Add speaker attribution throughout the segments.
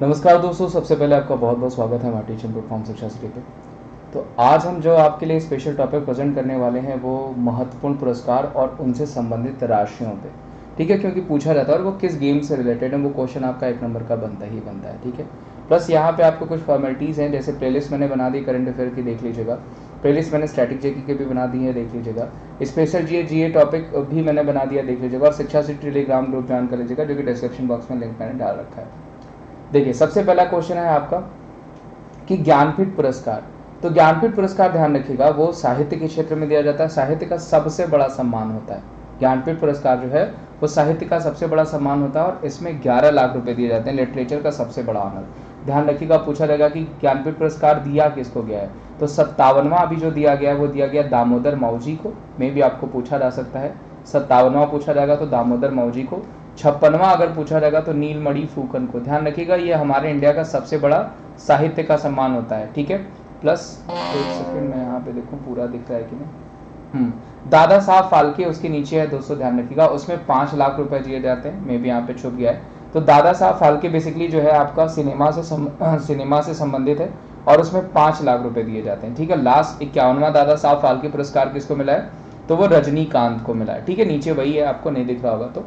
Speaker 1: नमस्कार दोस्तों, सबसे पहले आपका बहुत बहुत स्वागत है हमारे टीचिंग प्लेटफॉर्म शिक्षा श्री पे। तो आज हम जो आपके लिए स्पेशल टॉपिक प्रेजेंट करने वाले हैं वो महत्वपूर्ण पुरस्कार और उनसे संबंधित राशियों पे, ठीक है, क्योंकि पूछा जाता है और वो किस गेम से रिलेटेड है, वो क्वेश्चन आपका 1 नंबर का बनता ही बनता है, ठीक है। प्लस यहाँ पे आपको कुछ फॉर्मेलिटीज़ हैं, जैसे प्लेलिस्ट मैंने बना दी करंट अफेयर की, देख लीजिएगा। प्लेलिस्ट मैंने स्टैटिक जेकी की भी बना दी है, देख लीजिएगा। स्पेशल जीए टॉपिक भी मैंने बना दिया, देख लीजिएगा। और शिक्षा श्री टेलीग्राम ग्रुप ज्वाइन कर लीजिएगा, जो कि डिस्क्रिप्शन बॉक्स में लिंक मैंने डाल रखा है। देखिए, सबसे पहला क्वेश्चन है आपका कि ज्ञानपीठ पुरस्कार। तो ज्ञानपीठ पुरस्कार ध्यान रखिएगा, वो साहित्य के क्षेत्र में दिया जाता है, साहित्य का सबसे बड़ा सम्मान होता है। ज्ञानपीठ पुरस्कार जो है वो साहित्य का सबसे बड़ा सम्मान होता है और इसमें 11 लाख रुपए दिए जाते हैं, लिटरेचर का सबसे बड़ा ऑनर। ध्यान रखिएगा, पूछा जाएगा कि ज्ञानपीठ पुरस्कार दिया किसको गया है, तो 57वां अभी जो दिया गया है वो दिया गया दामोदर मावजी को। में भी आपको पूछा जा सकता है, 57वां पूछा जाएगा तो दामोदर मावजी को। 56वां अगर पूछा जाएगा तो नीलमणि फूकन को। ध्यान रखिएगा, ये हमारे इंडिया का सबसे बड़ा साहित्य का सम्मान होता है, ठीक है। प्लस एक सेकंड में यहाँ पे देखूं पूरा दिख रहा है कि नहीं। दादा साहब फाल्के उसके नीचे है दोस्तों, ध्यान रखिएगा, उसमें 5 लाख रुपए दिए जाते हैं। मे भी यहाँ पे छुप गया है। तो दादा साहब फाल्के बेसिकली जो है आपका सिनेमा से संबंधित है और उसमें 5 लाख रुपए दिए जाते हैं, ठीक है। लास्ट 51वां दादा साहब फाल्के पुरस्कार किसको मिला है, तो वो रजनीकांत को मिला है, ठीक है। नीचे वही है, आपको नहीं दिख रहा होगा तो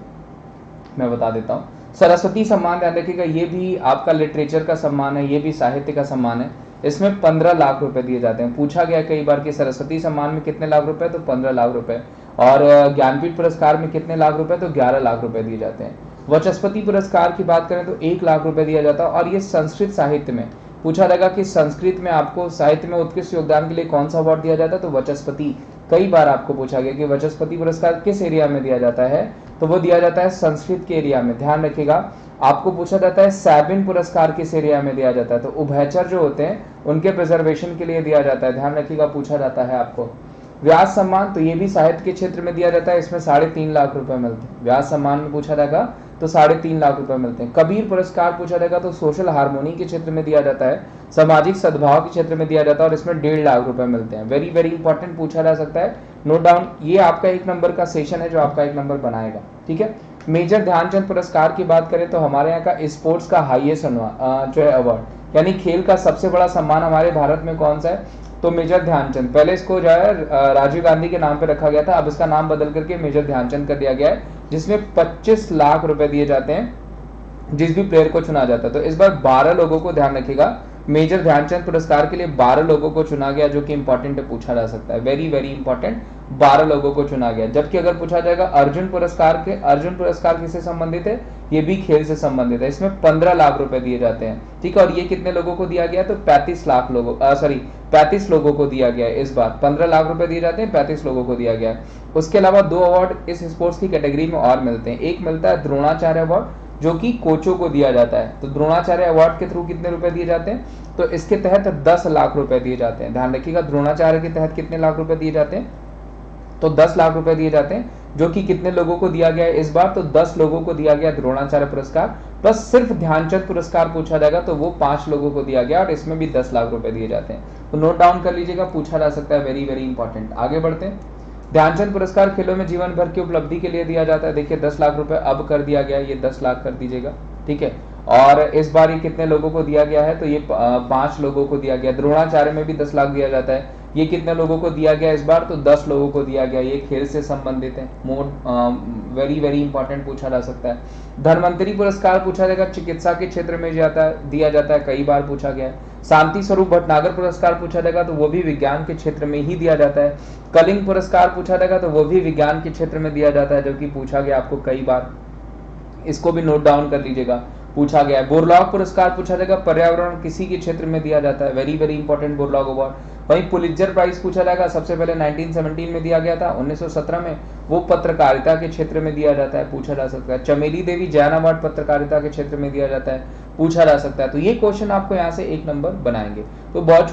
Speaker 1: मैं बता देता हूँ। सरस्वती सम्मान ध्यान रखिएगा, ये भी आपका लिटरेचर का सम्मान है, ये भी साहित्य का सम्मान है। इसमें 15 लाख रुपए दिए जाते हैं। पूछा गया कई बार कि सरस्वती सम्मान में कितने लाख रुपए, तो 15 लाख रुपए। और ज्ञानपीठ पुरस्कार में कितने लाख रुपए, तो 11 लाख रुपए दिए जाते हैं। वाचस्पति पुरस्कार की बात करें तो 1 लाख रुपए दिया जाता है और ये संस्कृत साहित्य में पूछा जाएगा कि संस्कृत में आपको साहित्य में उत्कृष्ट योगदान के लिए कौन सा अवार्ड दिया जाता है, तो वाचस्पति। कई बार आपको पूछा गया कि वाचस्पति पुरस्कार किस एरिया में दिया जाता है, तो वो दिया जाता है संस्कृत के एरिया में। ध्यान रखिएगा, आपको पूछा जाता है सैबिन पुरस्कार किस एरिया में दिया जाता है, तो उभयचर जो होते हैं उनके प्रिजर्वेशन के लिए दिया जाता है। ध्यान रखिएगा, पूछा जाता है आपको। व्यास सम्मान, तो ये भी साहित्य के क्षेत्र में दिया जाता है, इसमें 3.5 लाख रुपए मिलते हैं। व्यास सम्मान में पूछा जाएगा तो 3.5 लाख रुपए मिलते हैं। कबीर पुरस्कार पूछा जाएगा तो सोशल हार्मोनी के क्षेत्र में दिया जाता है, सामाजिक सद्भाव के क्षेत्र में दिया जाता है और इसमें 1.5 लाख रुपए मिलते हैं। वेरी वेरी इंपॉर्टेंट पूछा जा सकता है, नोट डाउन। ये आपका 1 नंबर का सेशन है जो आपका 1 नंबर बनाएगा, ठीक है। मेजर ध्यानचंद पुरस्कार की बात करें तो हमारे यहाँ का स्पोर्ट्स का हाईएस्ट जो है अवार्ड, यानी खेल का सबसे बड़ा सम्मान हमारे भारत में कौन सा है, तो मेजर ध्यानचंद। पहले इसको जो है राजीव गांधी के नाम पे रखा गया था, अब इसका नाम बदल करके मेजर ध्यानचंद कर दिया गया है, जिसमें 25 लाख रुपए दिए जाते हैं जिस भी प्लेयर को चुना जाता है। तो इस बार 12 लोगों को, ध्यान रखिएगा, मेजर ध्यानचंद पुरस्कार के लिए 12 लोगों को चुना गया, जो कि इंपॉर्टेंट है, पूछा जा सकता है। वेरी वेरी इंपॉर्टेंट, 12 लोगों को चुना गया। जबकि अगर पूछा जाएगा अर्जुन पुरस्कार किससे संबंधित है, ये भी खेल से संबंधित है, इसमें 15 लाख रुपए दिए जाते हैं, ठीक है। और ये कितने लोगों को दिया गया, तो 35 लोगों को दिया गया है। इस बार 15 लाख रुपए दिए जाते हैं, 35 लोगों को दिया गया है। उसके अलावा 2 अवार्ड इस स्पोर्ट्स की कैटेगरी में और मिलते हैं। एक मिलता है द्रोणाचार्य अवार्ड, जो कि कोचों को दिया जाता है। तो द्रोणाचार्य अवार्ड के थ्रू कितने रुपए दिए जाते हैं, तो इसके तहत 10 लाख रुपए दिए जाते हैं। ध्यान रखिएगा, द्रोणाचार्य के तहत कितने लाख रुपए दिए जाते हैं, तो 10 लाख रुपए दिए जाते हैं, जो कि कितने लोगों को दिया गया है इस बार, तो 10 लोगों को दिया गया द्रोणाचार्य पुरस्कार। प्लस सिर्फ ध्यानचंद पुरस्कार पूछा जाएगा तो वो 5 लोगों को दिया गया और इसमें भी 10 लाख रुपए दिए जाते हैं। तो नोट डाउन कर लीजिएगा, पूछा जा सकता है, वेरी वेरी इंपॉर्टेंट। आगे बढ़ते हैं। ध्यानचंद पुरस्कार खेलों में जीवन भर की उपलब्धि के लिए दिया जाता है। देखिए 10 लाख रुपए अब कर दिया गया है, ये 10 लाख कर दीजिएगा, ठीक है। और इस बार ये कितने लोगों को दिया गया है, तो ये 5 लोगों को दिया गया। द्रोणाचार्य में भी 10 लाख दिया जाता है, ये कितने लोगों को दिया गया इस बार, तो 10 लोगों को दिया गया। ये खेल से संबंधित है, वेरी वेरी इंपॉर्टेंट, पूछा जा सकता है। धन्वंतरी पुरस्कार पूछा जाएगा, चिकित्सा के क्षेत्र में दिया जाता है, कई बार पूछा गया है। शांति स्वरूप भटनागर पुरस्कार पूछा जाएगा तो वो भी विज्ञान के क्षेत्र में ही दिया जाता है। कलिंग पुरस्कार पूछा जाएगा तो वो भी विज्ञान के क्षेत्र में दिया जाता है, जो कि पूछा गया आपको कई बार, इसको भी नोट डाउन कर लीजिएगा, पूछा गया है। बोरलॉग पुरस्कार पूछा जाएगा, पर्यावरण किसी के क्षेत्र में दिया जाता है, very very important Borlaug award. वहीं पुलित्जर प्राइज पूछा जाएगा, सबसे पहले 1917 में दिया गया था, 1917 में, वो पत्रकारिता के क्षेत्र में दिया जाता है, पूछा जा सकता है। चमेली देवी जैन अवार्ड पत्रकारिता के क्षेत्र में दिया जाता है, पूछा जा सकता है। तो ये क्वेश्चन आपको यहाँ से 1 नंबर बनाएंगे। तो बहुत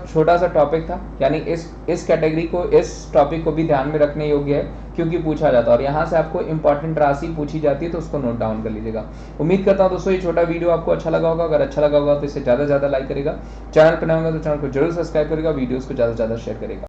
Speaker 1: छोटा सा टॉपिक था, यानी इस कैटेगरी को, इस टॉपिक को भी ध्यान में रखने योग्य है, क्योंकि पूछा जाता है और यहाँ से आपको इंपॉर्टेंट राशि पूछी जाती है, तो उसको नोट डाउन कर लीजिएगा। उम्मीद करता हूँ दोस्तों ये छोटा वीडियो आपको अच्छा लगा होगा। अगर अच्छा लगा होगा तो इसे ज़्यादा से ज़्यादा लाइक करेगा, चैनल पर नए होंगे तो चैनल को जरूर सब्सक्राइब करेगा, वीडियोस को ज़्यादा से ज़्यादा शेयर करेगा।